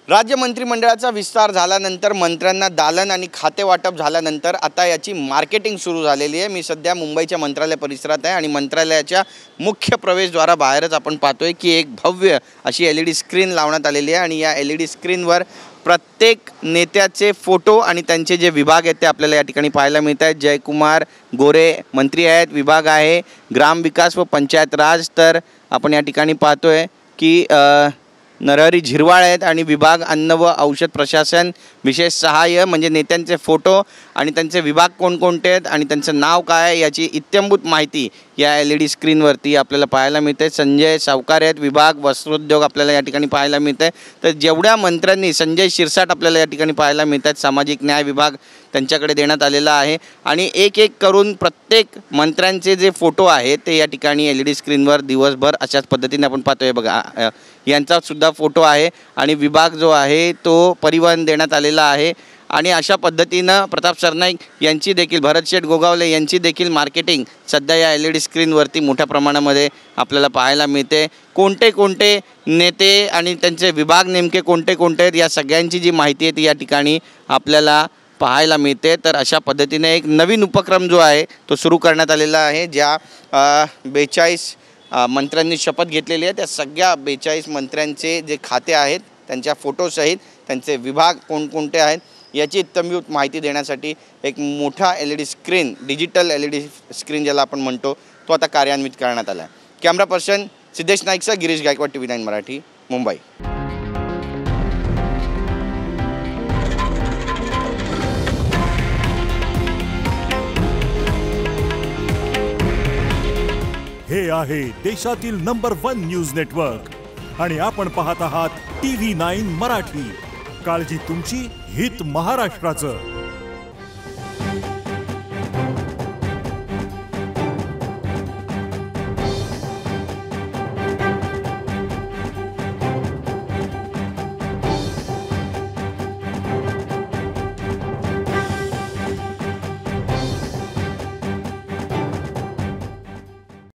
राज्य मंत्रिमंडळाचा विस्तार झाल्यानंतर मंत्र्यांना दालन आणि खाते वाटप झाल्यानंतर आता याची मार्केटिंग सुरू झालेली आहे। मी सध्या मुंबईच्या मंत्रालय परिसरात आहे आणि मंत्रालयाच्या मुख्य प्रवेशद्वारा बाहेरच आपण पाहतोय की एक भव्य अशी LED स्क्रीन लावण्यात आलेली आहे आणि या LED स्क्रीनवर प्रत्येक नेत्याचे फोटो आणि त्यांचे जे विभाग आहेत ते आपल्याला या ठिकाणी पाहायला मिळत आहेत। जयकुमार गोरे मंत्री आहेत, विभाग आहे ग्रामविकास व पंचायत राज, तर आपण या ठिकाणी पाहतोय की नरहरी झिरवाळ आहेत आणि विभाग अन्न व औषध प्रशासन विशेष सहाय्य, म्हणजे नेत्यांचे फोटो आणि त्यांचे विभाग कोणकोणते आहेत आणि त्यांचं नाव काय याची इत्थंभूत माहिती या LED स्क्रीनवरती आपल्याला पाहायला मिळते। संजय सावकार आहेत, विभाग वस्त्रोद्योग आपल्याला या ठिकाणी पाहायला मिळते। तर जेवढ्या मंत्र्यांनी, संजय शिरसाट आपल्याला या ठिकाणी पाहायला मिळतात, सामाजिक न्याय विभाग त्यांच्याकडे देण्यात आलेला आहे आणि एक एक करून प्रत्येक मंत्र्यांचे जे फोटो आहेत ते या ठिकाणी LED स्क्रीनवर दिवसभर अशाच पद्धतीने आपण पाहतोय। बघा यांचा सुद्धा फोटो आहे आणि विभाग जो आहे तो परिवहन देण्यात आलेला आहे आणि अशा पद्धतीनं प्रताप सरनाईक यांची देखील, भरतशेठ गोगावले यांची देखील मार्केटिंग सध्या या LED स्क्रीनवरती मोठ्या प्रमाणामध्ये आपल्याला पाहायला मिळते। कोणते कोणते नेते आणि त्यांचे विभाग नेमके कोणते कोणते आहेत या सगळ्यांची जी माहिती आहे ती या ठिकाणी आपल्याला पाहायला मिळते। तर अशा पद्धतीने एक नवीन उपक्रम जो आहे तो सुरू करण्यात आलेला आहे। ज्या 42 मंत्र्यांनी शपथ घेतलेली आहे त्या सगळ्या 42 मंत्र्यांचे जे खाते आहेत त्यांच्या फोटोसहित त्यांचे विभाग कोणकोणते आहेत याची इत्थंभूत माहिती देण्यासाठी एक मोठा LED screen, digital LED screen ज्याला आपण म्हणतो, तो आता कार्यान्वित करण्यात आला आहे। कॅमेरा पर्सन सिद्धेश नाईकचा, गिरीश गायकवाड, TV9 मराठी, मुंबई। हे आहे देशातील नंबर 1 न्यूज नेटवर्क आणि आपण पाहत आहात TV9 मराठी। काळजी तुमची, हित महाराष्ट्राचं।